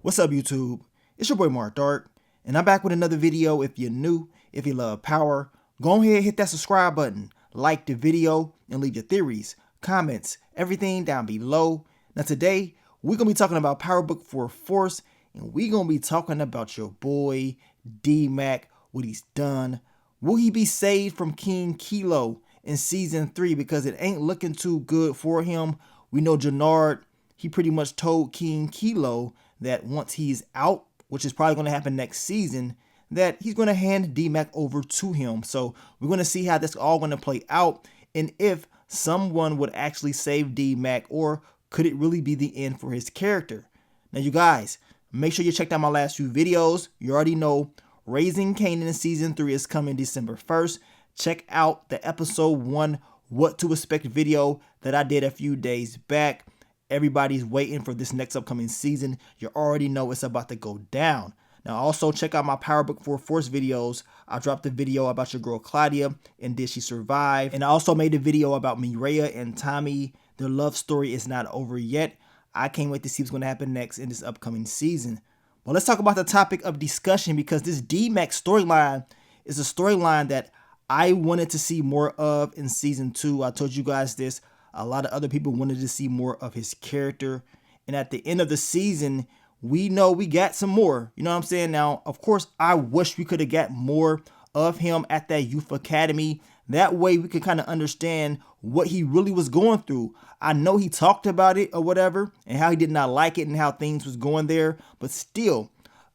What's up, YouTube? It's your boy Tariq, and I'm back with another video. If you're new, if you love power, go ahead and hit that subscribe button, like the video, and leave your theories, comments, everything down below. Now today, we're going to be talking about Power Book for Force, and we're going to be talking about your boy D-Mac, what he's done. Will he be saved from King Kilo in Season 3? Because it ain't looking too good for him. We know Jannard, he pretty much told King Kilo that once he's out, which is probably going to happen next season, that he's going to hand D-Mac over to him. So we're going to see how that's all going to play out, and if someone would actually save D-Mac, or could it really be the end for his character? Now, you guys, make sure you check out my last few videos. You already know Raising Kanan in Season 3 is coming December 1st. Check out the episode 1 What to Expect video that I did a few days back. Everybody's waiting for this next upcoming season. You already know it's about to go down. Now, also check out my Power Book for Force videos. I dropped a video about your girl Claudia and did she survive? And I also made a video about Mireya and Tommy. Their love story is not over yet. I can't wait to see what's going to happen next in this upcoming season. Well, let's talk about the topic of discussion, because this D-Mac storyline is a storyline that I wanted to see more of in Season 2. I told you guys this. A lot of other people wanted to see more of his character. And at the end of the season, we know we got some more. You know what I'm saying? Now, of course, I wish we could have got more of him at that youth academy. That way we could kind of understand what he really was going through. I know he talked about it or whatever, and how he did not like it and how things was going there. But still,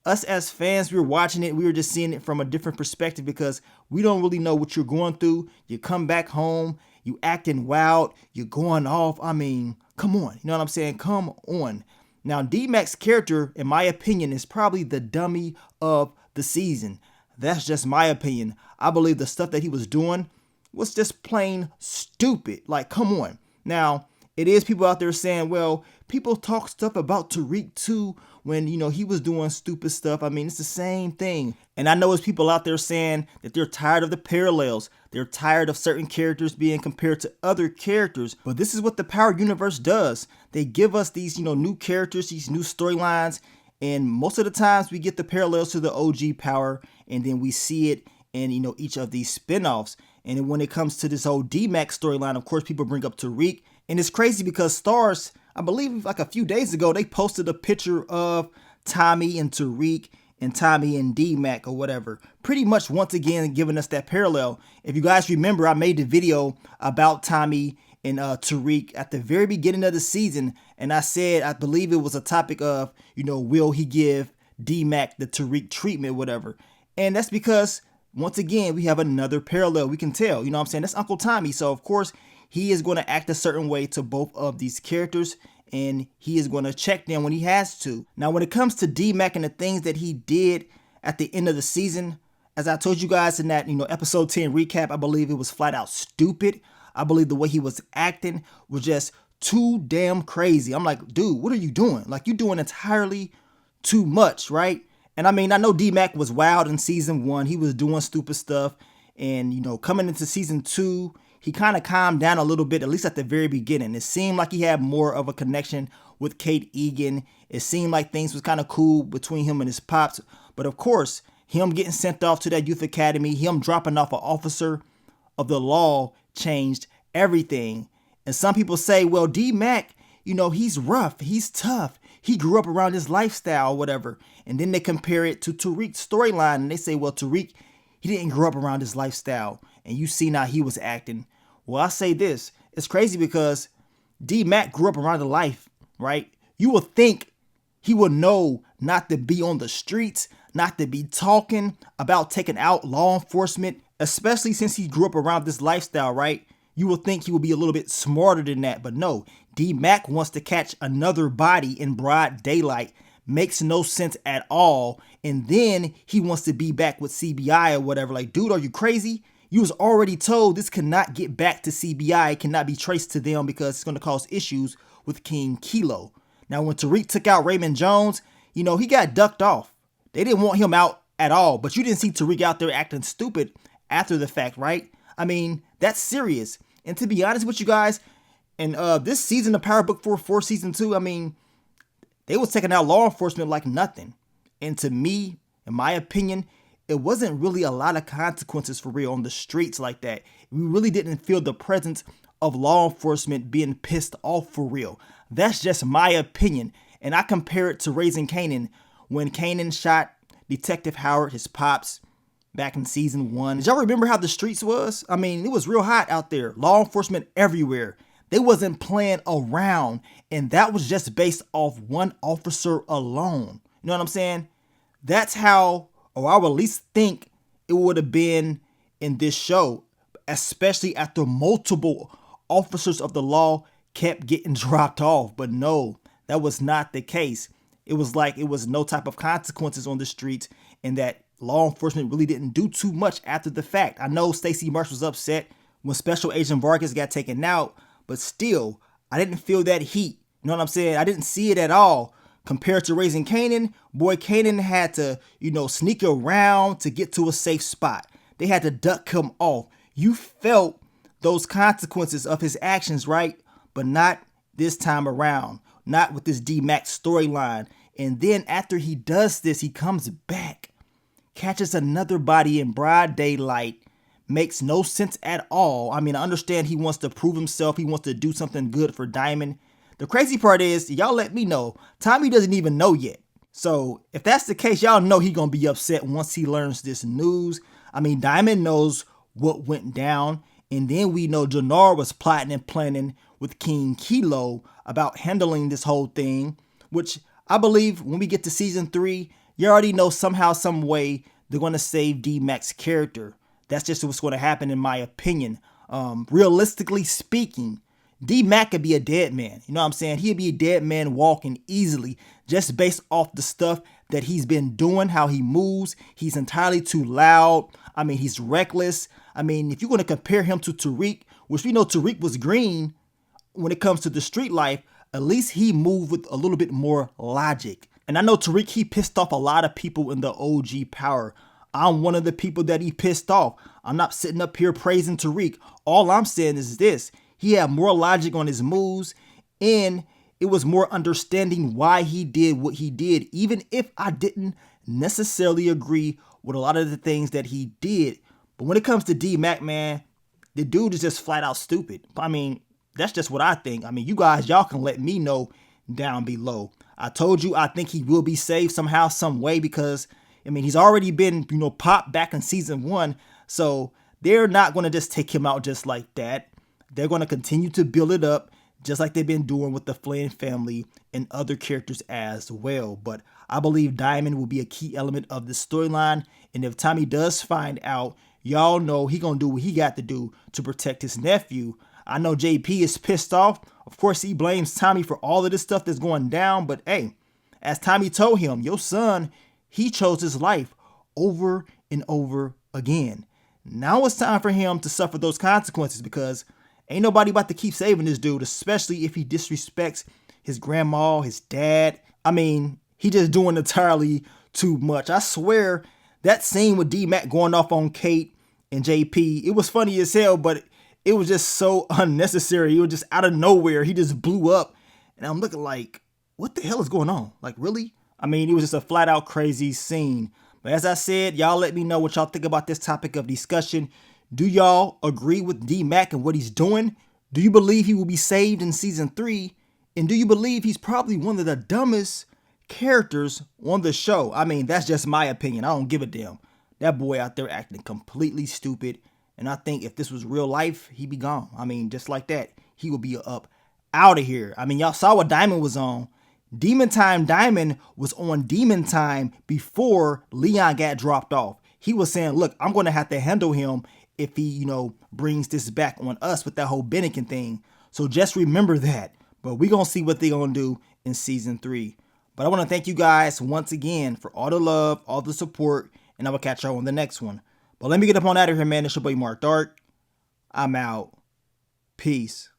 us as fans, we were watching it. We were just seeing it from a different perspective, because we don't really know what you're going through. You come back home, you acting wild, you're going off. I mean, come on. You know what I'm saying? Come on. Now, D-Mac's character, in my opinion, is probably the dummy of the season. That's just my opinion. I believe the stuff that he was doing was just plain stupid. Like, come on. Now, it is people out there saying, well, people talk stuff about Tariq too when, you know, he was doing stupid stuff. I mean, it's the same thing. And I know there's people out there saying that they're tired of the parallels. They're tired of certain characters being compared to other characters. But this is what the Power Universe does. They give us these, you know, new characters, these new storylines. And most of the times we get the parallels to the OG Power, and then we see it in, you know, each of these spinoffs. And then when it comes to this whole D-Mac storyline, of course, people bring up Tariq. And it's crazy because Starz, I believe like a few days ago, they posted a picture of Tommy and Tariq and Tommy and D-Mac or whatever. Pretty much once again giving us that parallel. If you guys remember, I made the video about Tommy and Tariq at the very beginning of the season. And I said, I believe it was a topic of, you know, will he give D-Mac the Tariq treatment, whatever. And that's because, once again, we have another parallel. We can tell, you know what I'm saying? That's Uncle Tommy. So, of course, he is going to act a certain way to both of these characters, and he is going to check them when he has to. Now, when it comes to D-Mac and the things that he did at the end of the season, as I told you guys in that, you know, episode 10 recap, I believe it was flat out stupid. I believe the way he was acting was just too damn crazy. I'm like, dude, what are you doing? Like, you're doing entirely too much, right? And I mean, I know D-Mac was wild in Season 1. He was doing stupid stuff. And, you know, coming into Season 2, he kind of calmed down a little bit, at least at the very beginning. It seemed like he had more of a connection with Kate Egan. It seemed like things was kind of cool between him and his pops. But of course, him getting sent off to that youth academy, him dropping off an officer of the law changed everything. And some people say, well, D-Mac, you know, he's rough, he's tough. He grew up around this lifestyle or whatever. And then they compare it to Tariq's storyline, and they say, well, Tariq, he didn't grow up around this lifestyle. And you see now he was acting. Well, I say this. It's crazy because D-Mac grew up around the life, right? You would think he would know not to be on the streets, not to be talking about taking out law enforcement, especially since he grew up around this lifestyle, right? You would think he would be a little bit smarter than that. But no, D-Mac wants to catch another body in broad daylight. Makes no sense at all. And then he wants to be back with CBI or whatever. Like, dude, are you crazy? You was already told this cannot get back to CBI. It cannot be traced to them because it's going to cause issues with King Kilo. Now, when Tariq took out Raymond Jones, you know, he got ducked off. They didn't want him out at all. But you didn't see Tariq out there acting stupid after the fact, right? I mean, that's serious. And to be honest with you guys, and this season of Power Book for Season 2, I mean, they was taking out law enforcement like nothing. And to me, in my opinion, it wasn't really a lot of consequences for real on the streets like that. We really didn't feel the presence of law enforcement being pissed off for real. That's just my opinion. And I compare it to Raising Kanan when Kanan shot Detective Howard, his pops, back in season 1. Did y'all remember how the streets was? I mean, it was real hot out there. Law enforcement everywhere. They wasn't playing around. And that was just based off one officer alone. You know what I'm saying? That's how, or I would at least think it would have been in this show, especially after multiple officers of the law kept getting dropped off. But no, that was not the case. It was like it was no type of consequences on the streets, and that law enforcement really didn't do too much after the fact. I know Stacey Marsh was upset when Special Agent Vargas got taken out, but still, I didn't feel that heat. You know what I'm saying? I didn't see it at all. Compared to Raising Kanan, boy, Kanan had to, sneak around to get to a safe spot. They had to duck him off. You felt those consequences of his actions, right? But not this time around. Not with this D-Max storyline. And then after he does this, he comes back, catches another body in broad daylight. Makes no sense at all. I mean, I understand he wants to prove himself. He wants to do something good for Diamond. The crazy part is, y'all let me know, Tommy doesn't even know yet. So if that's the case, y'all know he gonna be upset once he learns this news. I mean, Diamond knows what went down. And then we know Jannar was plotting and planning with King Kilo about handling this whole thing, which I believe when we get to season 3, you already know somehow, some way they're gonna save D-Mac's character. That's just what's going to happen in my opinion. Realistically speaking, D-Mac could be a dead man. You know what I'm saying? He'd be a dead man walking easily just based off the stuff that he's been doing, how he moves. He's entirely too loud. I mean, he's reckless. I mean, if you're going to compare him to Tariq, which we know Tariq was green when it comes to the street life, at least he moved with a little bit more logic. And I know Tariq, he pissed off a lot of people in the OG Power. I'm one of the people that he pissed off. I'm not sitting up here praising Tariq. All I'm saying is this. He had more logic on his moves, and it was more understanding why he did what he did, even if I didn't necessarily agree with a lot of the things that he did. But when it comes to D-Mac, man, the dude is just flat out stupid. I mean, that's just what I think. I mean, you guys, y'all can let me know down below. I told you I think he will be saved somehow, some way, because I mean, he's already been, popped back in season 1. So they're not going to just take him out just like that. They're going to continue to build it up just like they've been doing with the Flynn family and other characters as well. But I believe Diamond will be a key element of this storyline. And if Tommy does find out, y'all know he going to do what he got to do to protect his nephew. I know JP is pissed off. Of course, he blames Tommy for all of this stuff that's going down. But hey, as Tommy told him, your son, he chose his life over and over again. Now it's time for him to suffer those consequences, because ain't nobody about to keep saving this dude, especially if he disrespects his grandma, his dad. I mean, he just doing entirely too much. I swear that scene with D-Mac going off on Kate and JP, it was funny as hell, but it was just so unnecessary. It was just out of nowhere. He just blew up. And I'm looking like, what the hell is going on? Like, really? I mean, it was just a flat out crazy scene. But as I said, y'all let me know what y'all think about this topic of discussion. Do y'all agree with D-Mac and what he's doing? Do you believe he will be saved in season 3? And do you believe he's probably one of the dumbest characters on the show? I mean, that's just my opinion. I don't give a damn. That boy out there acting completely stupid. And I think if this was real life, he'd be gone. I mean, just like that, he would be up out of here. I mean, y'all saw what Diamond was on. Demon Time Diamond was on Demon Time before Leon got dropped off. He was saying, look, I'm going to have to handle him if he, brings this back on us with that whole Bennigan thing. So just remember that. But we're going to see what they're going to do in season 3. But I want to thank you guys once again for all the love, all the support, and I will catch y'all on the next one. But let me get up on out of here, man. It's your boy Mark Dark. I'm out. Peace.